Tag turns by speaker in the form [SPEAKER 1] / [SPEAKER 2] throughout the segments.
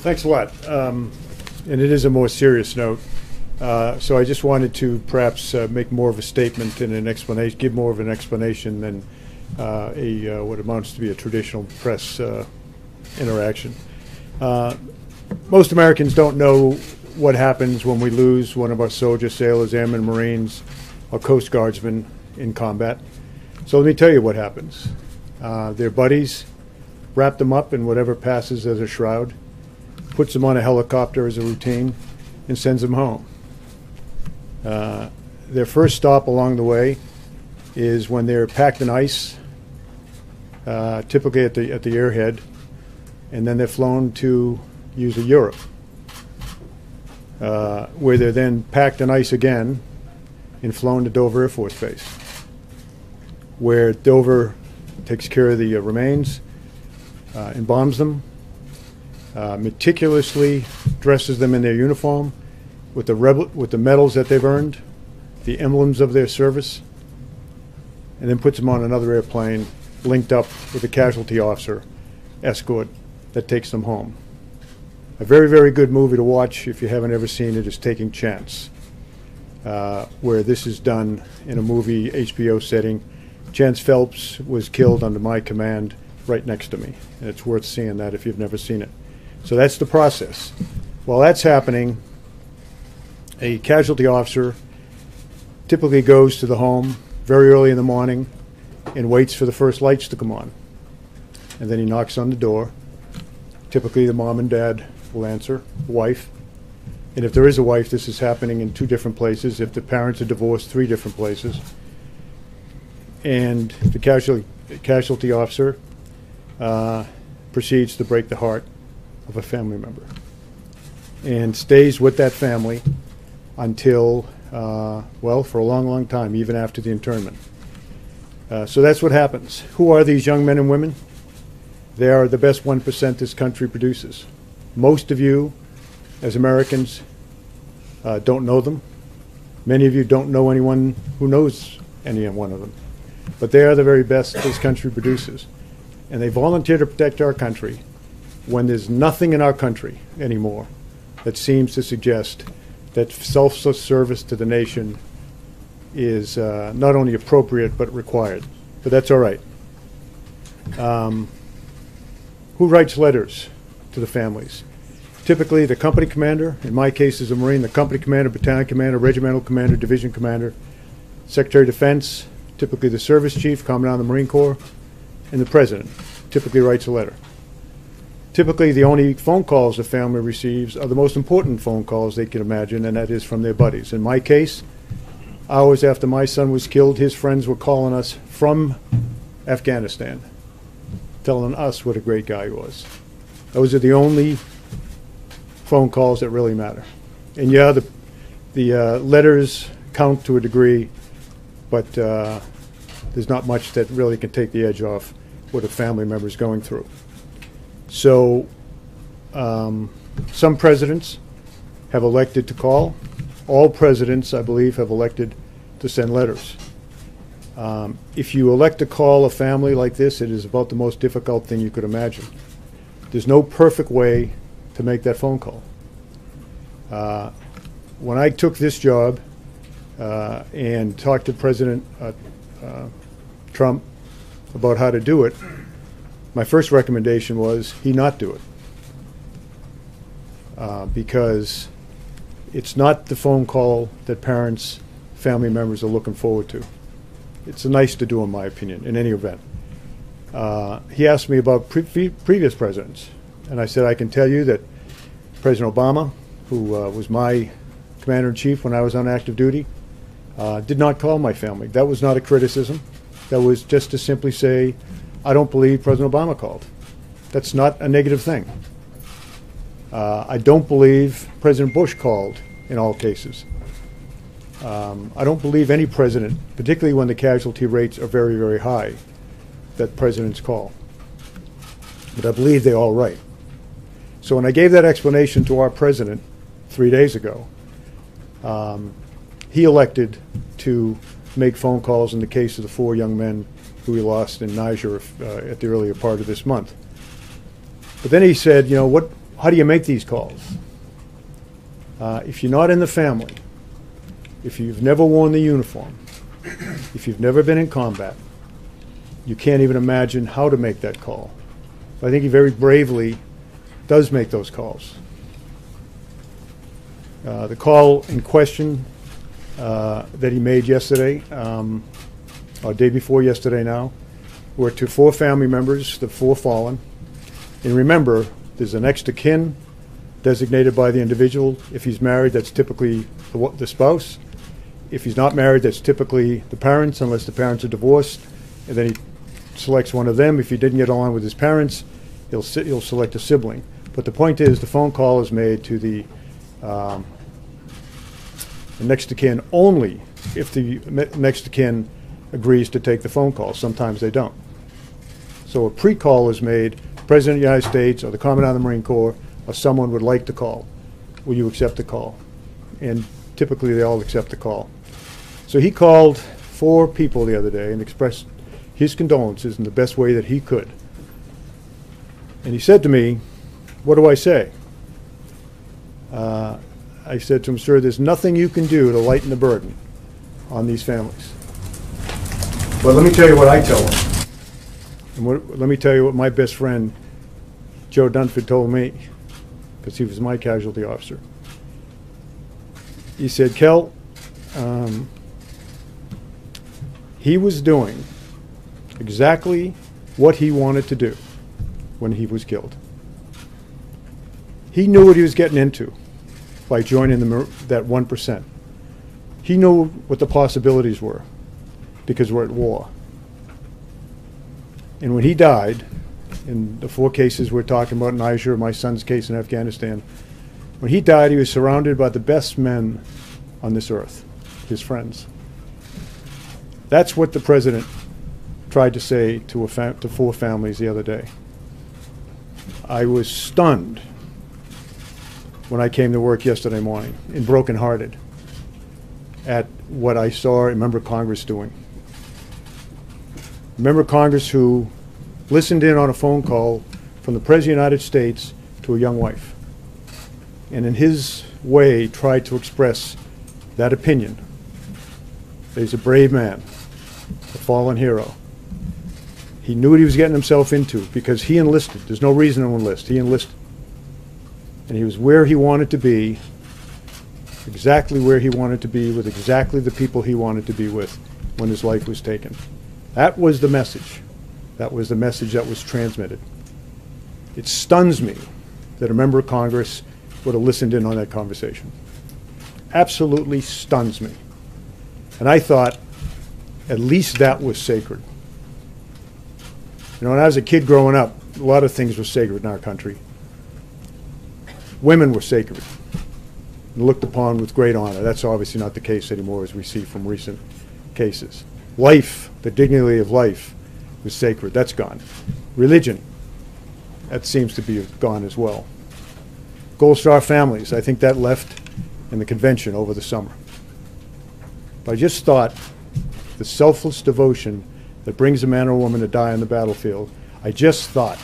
[SPEAKER 1] Thanks a lot. And it is a more serious note. So I just wanted to perhaps make more of a statement and an explanation, give more of an explanation than what amounts to be a traditional press interaction. Most Americans don't know what happens when we lose one of our soldiers, sailors, airmen, Marines, or Coast Guardsmen in combat. So let me tell you what happens. Their buddies wrap them up in whatever passes as a shroud, puts them on a helicopter as a routine, and sends them home. Their first stop along the way is when they're packed in ice, typically at the airhead, and then they're flown to usually Europe, where they're then packed in ice again and flown to Dover Air Force Base, where Dover takes care of the remains, embalms them, meticulously dresses them in their uniform with the medals that they've earned, the emblems of their service, and then puts them on another airplane linked up with a casualty officer escort that takes them home. A very, very good movie to watch if you haven't ever seen it is Taking Chance, where this is done in a movie HBO setting. Chance Phelps was killed under my command right next to me, and it's worth seeing that if you've never seen it. So that's the process. While that's happening, a casualty officer typically goes to the home very early in the morning and waits for the first lights to come on. And then he knocks on the door. Typically the mom and dad will answer, the wife. And if there is a wife, this is happening in 2 different places. If the parents are divorced, 3 different places. And the casualty officer proceeds to break the heart of a family member and stays with that family until, well, for a long, long time, even after the internment. So that's what happens. Who are these young men and women? They are the best 1% this country produces. Most of you, as Americans, don't know them. Many of you don't know anyone who knows any one of them. But they are the very best this country produces. And they volunteer to protect our country when there's nothing in our country anymore that seems to suggest that selfless service to the nation is not only appropriate but required. But that's all right. Who writes letters to the families? Typically the company commander, in my case as a Marine, the company commander, battalion commander, regimental commander, division commander, Secretary of Defense, typically the service chief, Commandant of the Marine Corps, and the President typically writes a letter. Typically the only phone calls the family receives are the most important phone calls they can imagine, and that is from their buddies. In my case, hours after my son was killed, his friends were calling us from Afghanistan, telling us what a great guy he was. Those are the only phone calls that really matter. And yeah, the letters count to a degree, but there's not much that really can take the edge off what a family member is going through. So some presidents have elected to call. All presidents, I believe, have elected to send letters. If you elect to call a family like this, it is about the most difficult thing you could imagine. There's no perfect way to make that phone call. When I took this job and talked to President Trump about how to do it, my first recommendation was he not do it. Because it's not the phone call that parents, family members are looking forward to. It's nice to do, in my opinion, in any event. He asked me about previous presidents, and I said I can tell you that President Obama, who was my commander-in-chief when I was on active duty, did not call my family. That was not a criticism. That was just to simply say, I don't believe President Obama called. That's not a negative thing. I don't believe President Bush called in all cases. I don't believe any president, particularly when the casualty rates are very, very high, that presidents call. But I believe they all write. So when I gave that explanation to our president 3 days ago, he elected to make phone calls in the case of the 4 young men who we lost in Niger at the earlier part of this month. But then he said, you know, how do you make these calls? If you're not in the family, if you've never worn the uniform, if you've never been in combat, you can't even imagine how to make that call. But I think he very bravely does make those calls. The call in question that he made yesterday, or day before yesterday now, were to 4 family members, the 4 fallen. And remember, there's a next of kin designated by the individual. If he's married, that's typically the spouse. If he's not married, that's typically the parents, unless the parents are divorced. And then he selects one of them. If he didn't get along with his parents, he'll select a sibling. But the point is, the phone call is made to the next of kin only if the next of kin agrees to take the phone call. Sometimes they don't. So a pre-call is made. The President of the United States or the Commandant of the Marine Corps or someone would like to call. Will you accept the call? And typically they all accept the call. So he called 4 people the other day and expressed his condolences in the best way that he could. And he said to me, "What do I say?" I said to him, "Sir, there's nothing you can do to lighten the burden on these families. But let me tell you what I tell them. And let me tell you what my best friend, Joe Dunford, told me, because he was my casualty officer. He said, Kel, he was doing exactly what he wanted to do when he was killed. He knew what he was getting into by joining that 1%. He knew what the possibilities were because we're at war. And when he died, in the 4 cases we're talking about, Niger, my son's case in Afghanistan, when he died, he was surrounded by the best men on this earth, his friends. That's what the President tried to say to 4 families the other day. I was stunned when I came to work yesterday morning and brokenhearted at what I saw a member of Congress doing. A member of Congress who listened in on a phone call from the President of the United States to a young wife, and in his way tried to express that opinion. He's a brave man, a fallen hero. He knew what he was getting himself into because he enlisted. There's no reason to enlist. He enlisted. And he was where he wanted to be, exactly where he wanted to be, with exactly the people he wanted to be with when his life was taken. That was the message. That was the message that was transmitted. It stuns me that a member of Congress would have listened in on that conversation. Absolutely stuns me. And I thought, at least that was sacred. You know, when I was a kid growing up, a lot of things were sacred in our country. Women were sacred and looked upon with great honor. That's obviously not the case anymore, as we see from recent cases. Life, the dignity of life, was sacred. That's gone. Religion, that seems to be gone as well. Gold Star families, I think that left in the convention over the summer. But I just thought the selfless devotion that brings a man or woman to die on the battlefield, I just thought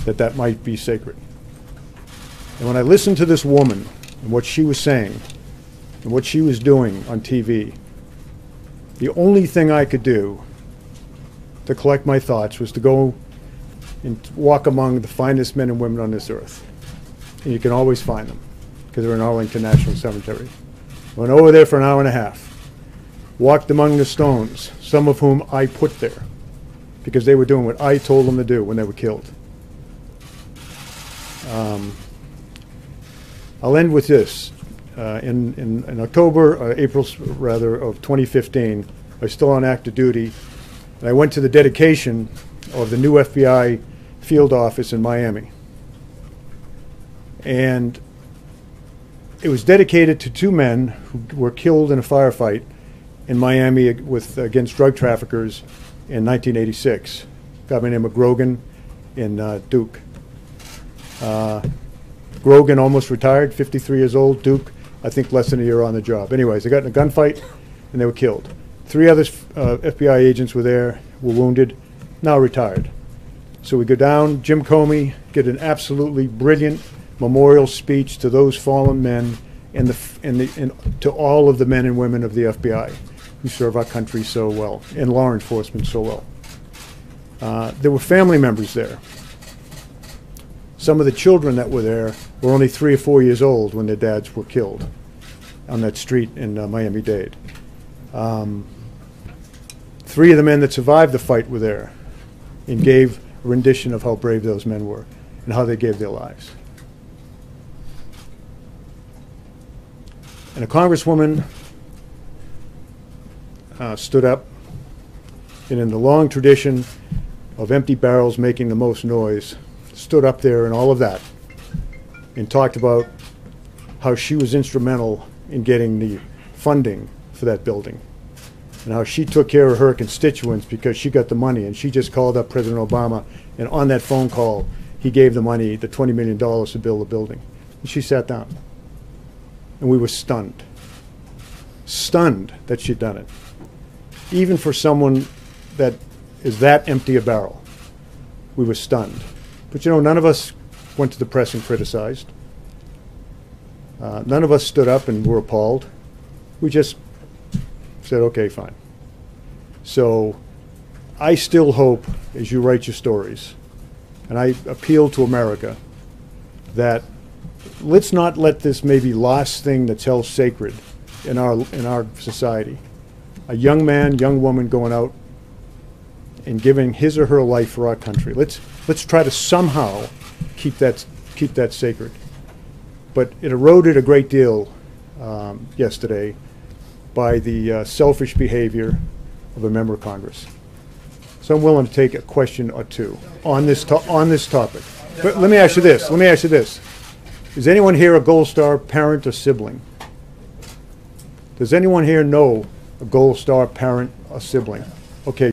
[SPEAKER 1] that that might be sacred. And when I listened to this woman and what she was saying and what she was doing on TV, the only thing I could do to collect my thoughts was to go and walk among the finest men and women on this earth. And you can always find them because they're in Arlington National Cemetery. Went over there for an hour and a half, walked among the stones, some of whom I put there because they were doing what I told them to do when they were killed. I'll end with this. In October, April rather, of 2015, I was still on active duty, and I went to the dedication of the new FBI field office in Miami. And it was dedicated to 2 men who were killed in a firefight in Miami against drug traffickers in 1986. A guy by the name of Grogan and Duke. Grogan almost retired, 53 years old. Duke, I think less than a year on the job. Anyways, they got in a gunfight and they were killed. 3 other FBI agents were there, were wounded, now retired. So we go down, Jim Comey, get an absolutely brilliant memorial speech to those fallen men and to all of the men and women of the FBI who serve our country so well and law enforcement so well. There were family members there. Some of the children that were there were only 3 or 4 years old when their dads were killed on that street in Miami-Dade. 3 of the men that survived the fight were there and gave a rendition of how brave those men were and how they gave their lives. And a congresswoman stood up, and in the long tradition of empty barrels making the most noise, stood up there and all of that and talked about how she was instrumental in getting the funding for that building and how she took care of her constituents because she got the money, and she just called up President Obama, and on that phone call he gave the money, the $20 million to build the building. And she sat down, and we were stunned that she'd done it. Even for someone that is that empty a barrel, we were stunned. But you know, none of us went to the press and criticized. None of us stood up and were appalled. We just said, okay, fine. So I still hope, as you write your stories, and I appeal to America, that let's not let this maybe last thing that's held sacred in our society. A young man, young woman going out and giving his or her life for our country. Let's try to somehow keep that sacred. But it eroded a great deal yesterday by the selfish behavior of a member of Congress. So I'm willing to take a question or two on this topic. But let me ask you this. Is anyone here a Gold Star parent or sibling? Does anyone here know a Gold Star parent or sibling? Okay.